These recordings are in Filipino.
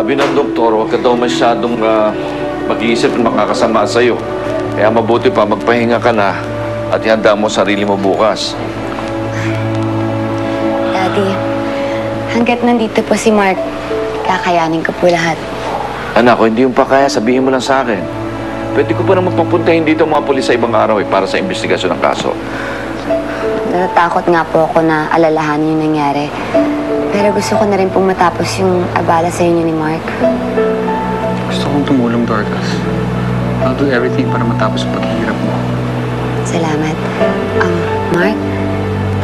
Sabi ng doktor, huwag ka daw masyadong mag-iisip na makakasama sa'yo. Kaya mabuti pa, magpahinga ka na at ihanda mo sarili mo bukas. Daddy, hanggat nandito po si Mark, kakayanin ko po lahat. Anak, kung hindi yung pa kaya, sabihin mo lang sa akin. Pwede ko pa naman papuntahin dito mga pulis sa ibang araw para sa investigasyon ng kaso. Natatakot nga po ako na alalahanin yung nangyari. Pero gusto ko na rin pong matapos yung abala sa inyo ni Mark. Gusto kong tumulong, Dorcas. I'll do everything para matapos ang paghihirap mo. Salamat. Mark,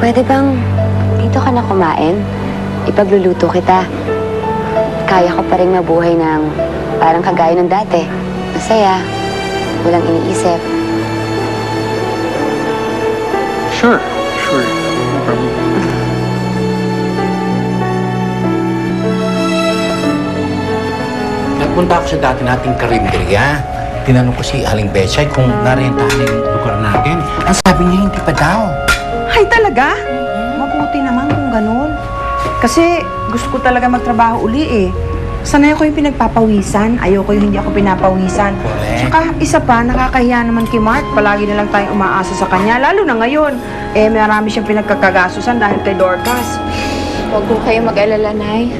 pwede bang dito ka na kumain? Ipagluluto kita. Kaya ko pa rin mabuhay ng parang kagaya ng dati. Masaya. Walang iniisip. Sure. No problem. Nagpunta ako sa dati nating karinderya. Tinanong ko si Aling Bechay kung narentahan yung lugar natin. Ang sabi niya, hindi pa daw. Ay, talaga? Mabuti naman kung ganun. Kasi gusto ko talaga magtrabaho uli eh. Sanay ako yung pinagpapawisan. Ayoko yung hindi ako pinapawisan. Correct. Tsaka isa pa, nakakahiya naman kay Mark. Palagi na lang tayong umaasa sa kanya. Lalo na ngayon. Marami siyang pinagkakagasusan dahil kay Dorcas. Huwag ko kayo mag-alala, Nay.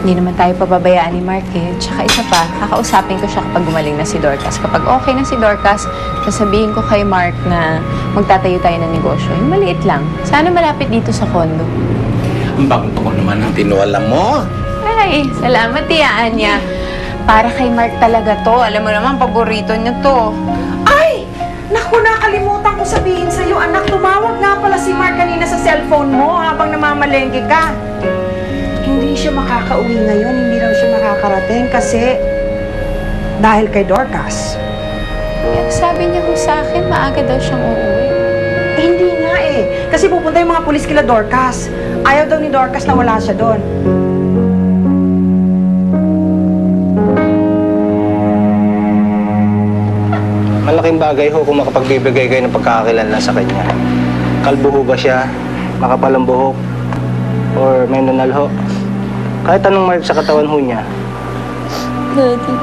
Hindi naman tayo pababayaan ni Mark eh. Tsaka isa pa, kakausapin ko siya kapag gumaling na si Dorcas. Kapag okay na si Dorcas, sasabihin ko kay Mark na magtatayo tayo ng negosyo. Yung maliit lang. Sana malapit dito sa condo. Ang bagong ko naman ang tinuwala mo. Ay, salamat, Tia Anya. Para kay Mark talaga to. Alam mo naman, paborito niya to. Ay! Naku, nakalimutan ko sabihin sa'yo, anak, tumawag nga pala si Mark kanina sa cellphone mo habang namamalengke ka. Hindi siya makakauwi ngayon, hindi raw siya makakarating kasi dahil kay Dorcas. Yung sabi niya ko sa akin, maaga daw siyang uuwi. Hindi nga eh, kasi pupunta yung mga pulis kila Dorcas. Ayaw daw ni Dorcas na wala siya doon. Malaking bagay ho kung makapagbibigay kayo ng pagkakakilanlan sa kanya. Kalbo ho ba siya? Makapal ang buhok? Or may nunal ho? Kahit anong mark sa katawan ho niya. Daddy,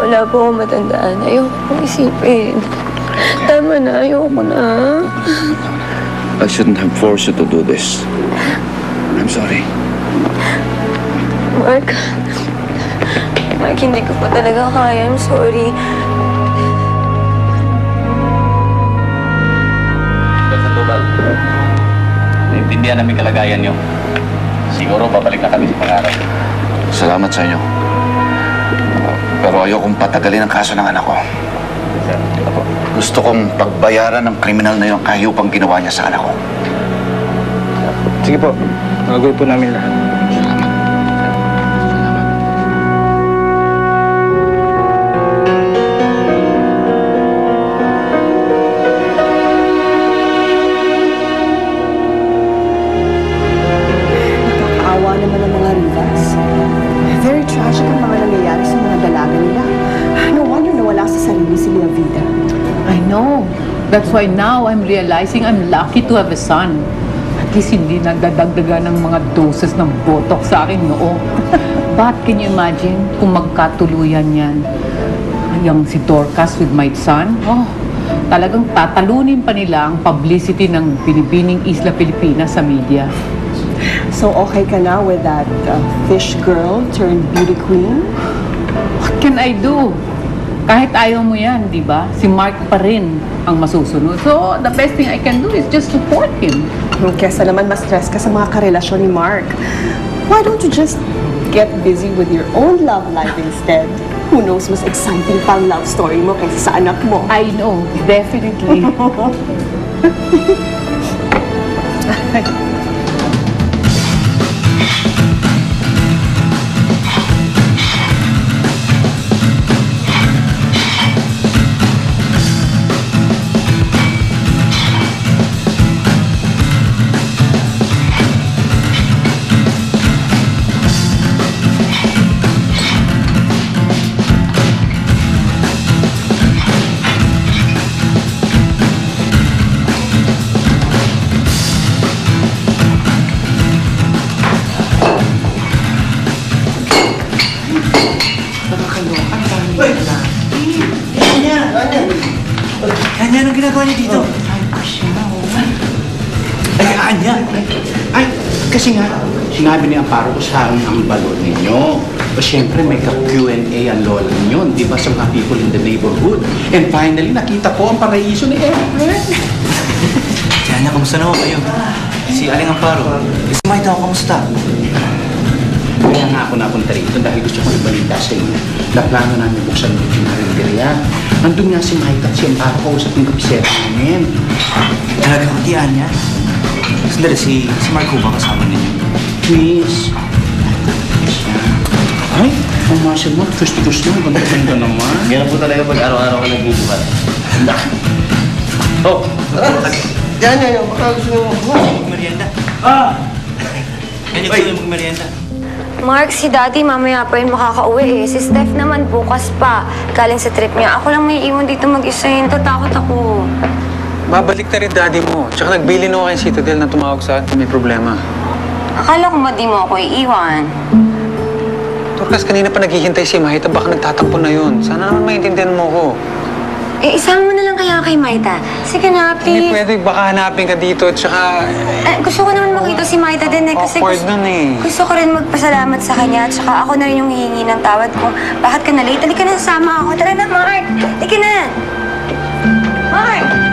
wala po akong matandaan. Ayoko pong isipin. Tama na, ayoko na. I shouldn't have forced you to do this. I'm sorry. Mark, hindi ko pa talaga kaya. I'm sorry. Naintindihan namin kalagayan niyo. Siguro babalik na kami sa pag-aaral. Salamat sa inyo. Pero ayokong patagalin ang kaso ng anak ko. Gusto kong pagbayaran ng kriminal na yung kahiyupang ginawa niya sa anak ko. Sige po, gagawin po namin lahat. Nakakaawa naman ang mga Rivas. Very tragic ang mga nangyayari sa mga dalaga nila. No wonder nawala sa sarili si Lea Vida. I know. That's why now I'm realizing I'm lucky to have a son. At least hindi nagdadagdagan ng mga doses ng botox sa akin noo. But can you imagine kung magkatuluyan yan? Yung si Dorcas with my son? Oh, talagang tatalunin pa nila ang publicity ng Binibining Isla Pilipinas sa media. So okay ka na with that fish girl turned beauty queen? What can I do? Kahit ayaw mo yan, di ba? Si Mark pa rin ang masusunod. So, the best thing I can do is just support him. Kesa naman ma-stress ka sa mga karelasyon ni Mark. Why don't you just get busy with your own love life instead? Who knows, mas exciting pang love story mo kaysa sa anak mo. I know, definitely. ginagawa niya dito? Ay, Anya! Ay, kasi nga, sinabi ni Amparo ko saan ang balon ninyo. O siyempre, may ka-Q&A ang lola ninyo, di ba, sa mga people in the neighborhood. And finally, nakita ko ang paraiso ni Efren. Anya, kamusta na ho kayo? Si Aling Amparo. Si Maita ako, kamusta? Kaya nga ako napunta rito dahil gusto ko ibalita sa inyo na plano namin buksan ng karinderya. Nandun nga si Maita at si Amparo kausap ng kapisero namin. Talaga ko, di Anya? Sandali, si Mark ho ba kasama ninyo? Miss. Ay, ang muscle mo, gusto-gusto. Ganda naman. Ganun po talaga pag araw-araw ka nag-iibat. Oh! Yan. Baka gusto mo. Magmerienda. Ah! Kanya gusto yung magmerienda. Mark, si Daddy mamaya pa yun makakauwi eh. Si Steph naman bukas pa. Galing sa trip niya. Ako lang may iwan dito mag-isa eh. Natatakot ako. Babalik na rin daddy mo. Tsaka nagbili na ako kay Citadel na tumawag sa akin. May problema. Akala ko ba di mo ako iiwan? Dorcas, kanina pa naghihintay si Mahita. Baka nagtatampo na yun. Sana naman maintindihan mo ko. Eh, isama mo na lang kaya kay Maita. Sige na, Hindi please. pwede. Baka hanapin ka dito. Tsaka... Gusto ko naman makita si Maita din eh. Kasi awkward nun eh. gusto ko rin magpasalamat sa kanya. Tsaka ako na rin yung hihingi ng tawad kung bakit ka na late. Halika na, sama ako. Tara na, Mark. Halika na. Mark!